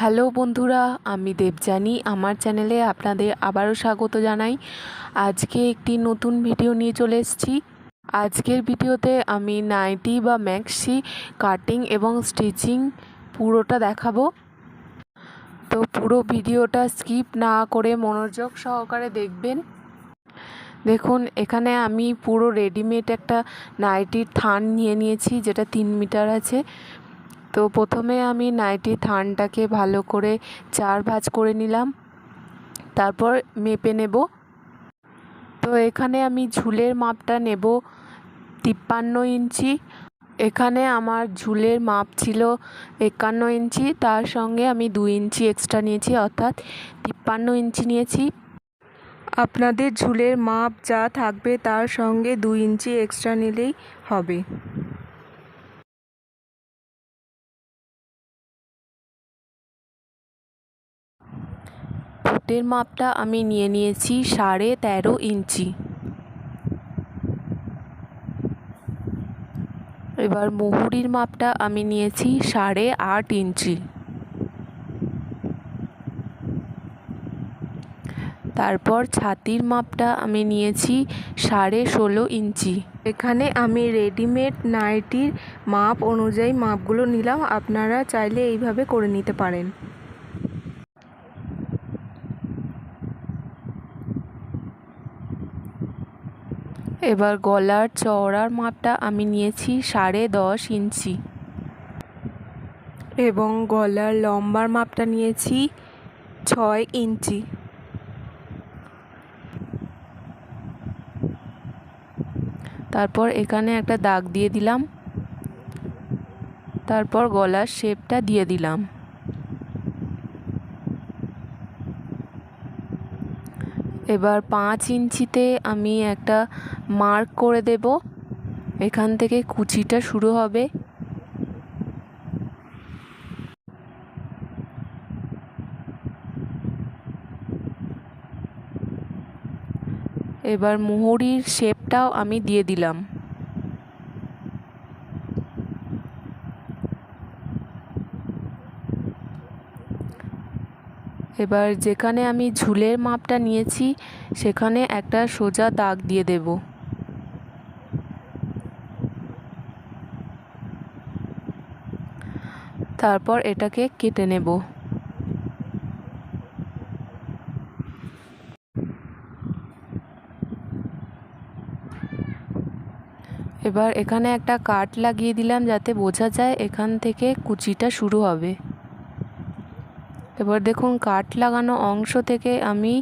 Hello বন্ধুরা, আমি দেবজানি আমার চ্যানেলে আপনাদের আবারও স্বাগত জানাই। আজকে একটি নতুন ভিডিও নিয়ে চলে এসেছি। আজকের ভিডিওতে আমি নাইটি বা ম্যাক্সি কাটিং এবং স্টিচিং পুরোটা দেখাবো। তো পুরো ভিডিওটা স্কিপ না করে মনোযোগ সহকারে দেখবেন। দেখুন, এখানে আমি পুরো রেডিমেড একটা নাইটির থান নিয়ে নিয়েছি, যেটা 3 মিটার আছে। তো প্রথমে আমি নাইটির থানটাকে ভালো করে 4 ভাঁজ করে নিলাম, তারপর মেপে নেব। তো এখানে আমি ঝুলের মাপটা নেব 53 ইঞ্চি। এখানে আমার ঝুলের মাপ ছিল 51 ইঞ্চি, তার সঙ্গে আমি 2 ইঞ্চি এক্সট্রা নিয়েছি, অর্থাৎ 53 ইঞ্চি নিয়েছি। আপনাদের ঝুলের মাপ যা থাকবে তার সঙ্গে 2 ইঞ্চি এক্সট্রা নিলেই হবে। ফুটের মাপটা আমি নিয়ে নিয়েছি 13.5 ইঞ্চি। এবার মুহুরির মাপটা আমি নিয়েছি 8.5 ইঞ্চি। তারপর ছাতির মাপটা আমি নিয়েছি 16.5 ইঞ্চি। এখানে আমি রেডিমেড নাইটির মাপ অনুযায়ী মাপগুলো নিলাম, আপনারা চাইলে এইভাবে করে নিতে পারেন। এবার গলার চওড়ার মাপটা আমি নিয়েছি 10.5 ইঞ্চি এবং গলার লম্বার মাপটা নিয়েছি 6 ইঞ্চি। তারপর এখানে একটা দাগ দিয়ে দিলাম, তারপর গলার শেপটা দিয়ে দিলাম। এবার 5 ইঞ্চিতে আমি একটা মার্ক করে দেব, এখান থেকে কুচিটা শুরু হবে। এবার মুহুরির শেপটাও আমি দিয়ে দিলাম। এবার যেখানে আমি ঝুলের মাপটা নিয়েছি সেখানে একটা সোজা দাগ দিয়ে দেব। তারপর এটাকে কেটে নেব। এবার এখানে একটা কাট লাগিয়ে দিলাম, যাতে বোঝা যায় এখান থেকে কুচিটা শুরু হবে। এবার দেখুন, কাট লাগানো অংশ থেকে আমি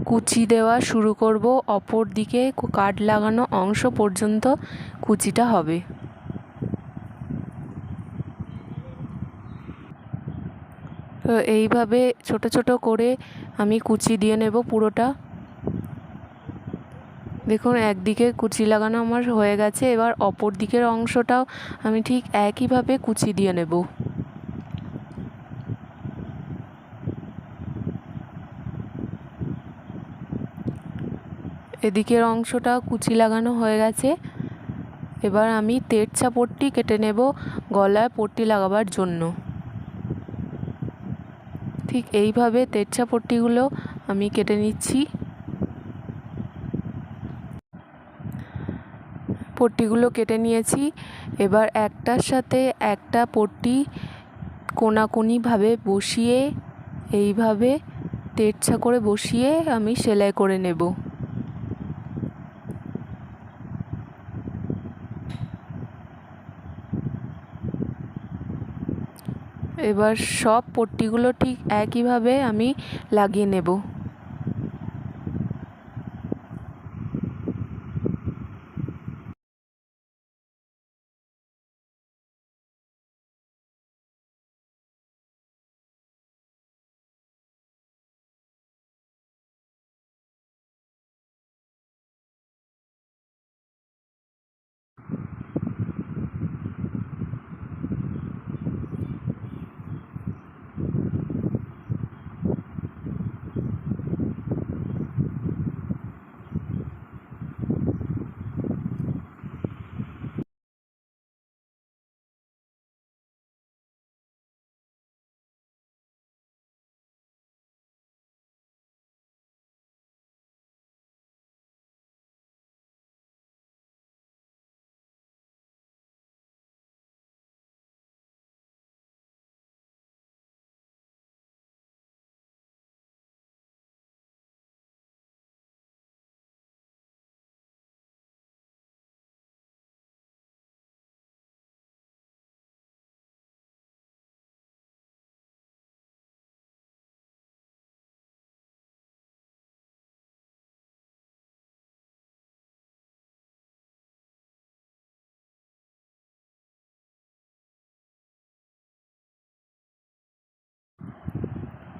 কুচি দেওয়া শুরু করব, অপর দিকে কাট লাগানো অংশ পর্যন্ত কুচিটা হবে। তো এইভাবে ছোট ছোট করে আমি কুচি দিয়ে নেব পুরোটা। দেখুন, একদিকে কুচি লাগানো আমার হয়ে গেছে, এবার অপর দিকের অংশটাও আমি ঠিক একইভাবে কুচি দিয়ে নেব। এদিকের অংশটা কুচি লাগানো হয়ে গেছে। এবার আমি তেরছা পট্টি কেটে নেব গলায় পট্টি লাগাবার জন্য। ঠিক এইভাবে তেরছা পট্টিগুলো আমি কেটে নিচ্ছি। পট্টিগুলো কেটে নিয়েছি। এবার একটার সাথে একটা পট্টি কোনাকুনিভাবে বসিয়ে, এইভাবে তেরছা করে বসিয়ে আমি সেলাই করে নেব। এবার সব পট্টিগুলো ঠিক একইভাবে আমি লাগিয়ে নেব।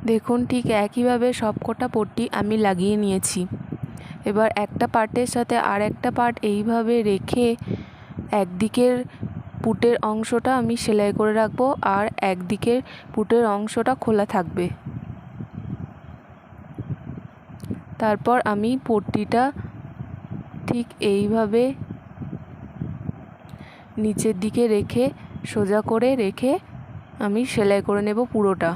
দেখুন ঠিক একইভাবে সবকটা পট্টি আমি লাগিয়ে নিয়েছি। এবার একটা পার্টের সাথে আর একটা পার্ট এইভাবে রেখে একদিকের পুটের অংশটা আমি সেলাই করে রাখবো আর একদিকের পুটের অংশটা খোলা থাকবে। তারপর আমি পট্টিটা ঠিক এইভাবে নিচের দিকে রেখে সোজা করে রেখে আমি সেলাই করে নেব পুরোটা।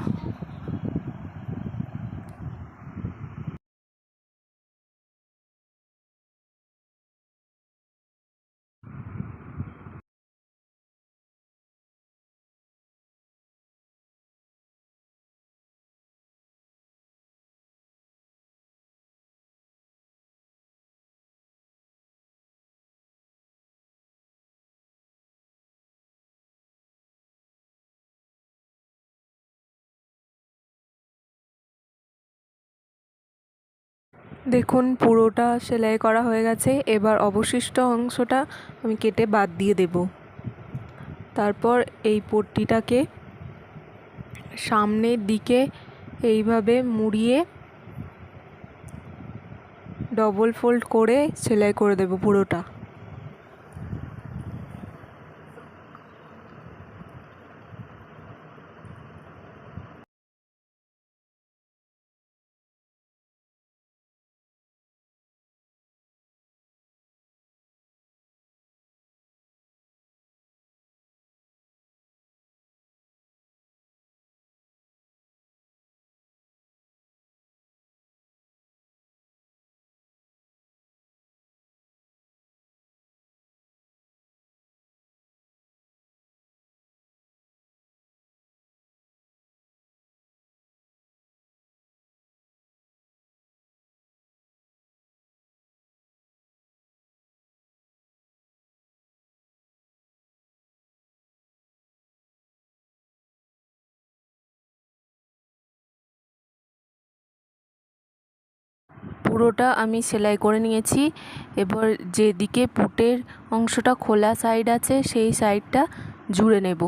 দেখুন পুরোটা সেলাই করা হয়ে গেছে। এবার অবশিষ্ট অংশটা আমি কেটে বাদ দিয়ে দেব। তারপর এই পট্টিটাকে সামনের দিকে এইভাবে মুড়িয়ে ডবল ফোল্ড করে সেলাই করে দেব পুরোটা। পুরোটা আমি সেলাই করে নিয়েছি। এবার যেদিকে পুটের অংশটা খোলা সাইড আছে সেই সাইডটা জুড়ে নেব।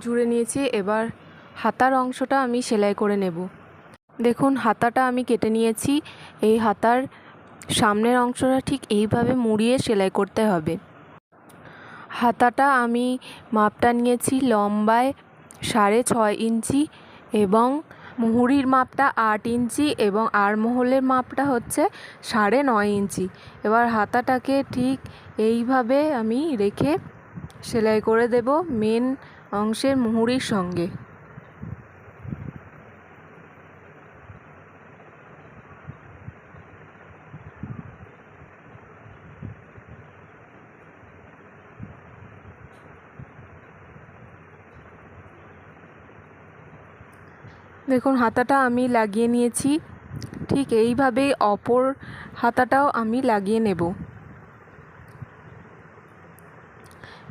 জুড়ে নিয়েছি। এবার হাতার অংশটা আমি সেলাই করে নেব। দেখুন হাতাটা আমি কেটে নিয়েছি। এই হাতার সামনের অংশটা ঠিক এইভাবে মুড়িয়ে সেলাই করতে হবে। হাতাটা আমি মাপটা নিয়েছি লম্বায় 6.5 ইঞ্চি এবং মুহুরির মাপটা 8 ইঞ্চি এবং আড়মোহলের মাপটা হচ্ছে 9.5 ইঞ্চি। এবার হাতাটাকে ঠিক এইভাবে আমি রেখে সেলাই করে দেব মেন অংশের মুহুরির সঙ্গে। দেখুন হাতাটা আমি লাগিয়ে নিয়েছি। ঠিক এইভাবেই অপর হাতাটাও আমি লাগিয়ে নেব।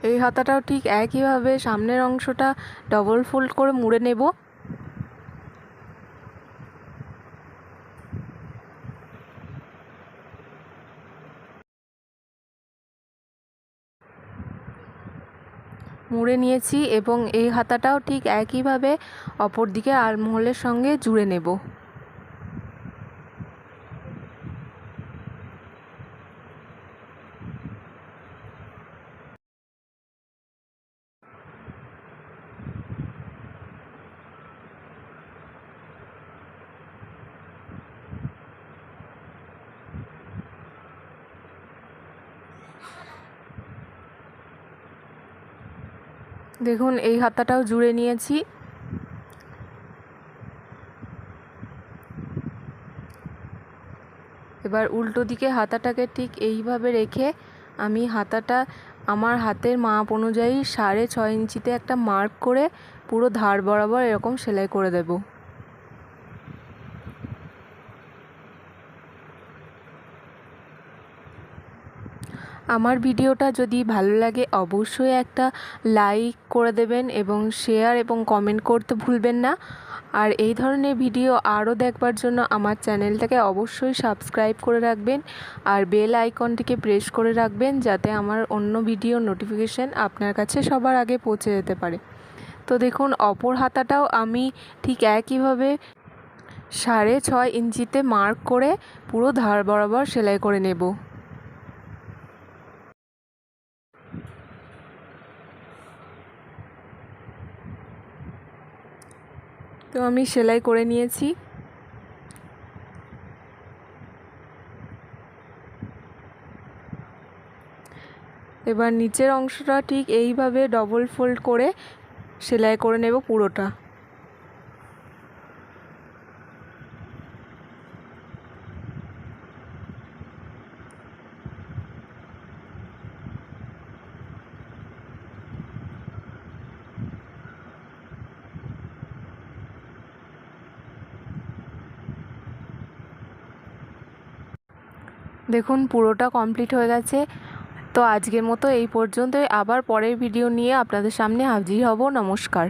এই হাতাটাও ঠিক একইভাবে সামনের অংশটা ডবল ফোল্ড করে মুড়ে নেব। মুড়ে নিয়েছি এবং এই হাতাটাও ঠিক একইভাবে অপর দিকে আড়মোহলের সঙ্গে জুড়ে নেব। দেখুন এই হাতাটাও জুড়ে নিয়েছি। এবার উল্টো দিকে হাতাটাকে ঠিক এইভাবে রেখে আমি হাতাটা আমার হাতের মাপ অনুযায়ী 6.5 ইঞ্চিতে একটা মার্ক করে পুরো ধার বরাবর এরকম সেলাই করে দেব। আমার ভিডিওটা যদি ভালো লাগে অবশ্যই একটা লাইক করে দেবেন এবং শেয়ার এবং কমেন্ট করতে ভুলবেন না। আর এই ধরনের ভিডিও আরও দেখবার জন্য আমার চ্যানেলটাকে অবশ্যই সাবস্ক্রাইব করে রাখবেন আর বেল আইকনটিকে প্রেস করে রাখবেন, যাতে আমার অন্য ভিডিও নোটিফিকেশান আপনার কাছে সবার আগে পৌঁছে যেতে পারে। তো দেখুন, অপর হাতাটাও আমি ঠিক একইভাবে 6.5 ইঞ্চিতে মার্ক করে পুরো ধার বরাবর সেলাই করে নেব। তো আমি সেলাই করে নিয়েছি। এবার নিচের অংশটা ঠিক এইভাবে ডবল ফোল্ড করে সেলাই করে নেব পুরোটা। দেখুন, পুরোটা কমপ্লিট হয়ে গেছে। তো আজকের মতো এই পর্যন্তই, আবার পরের ভিডিও নিয়ে আপনাদের সামনে হাজির হব। নমস্কার।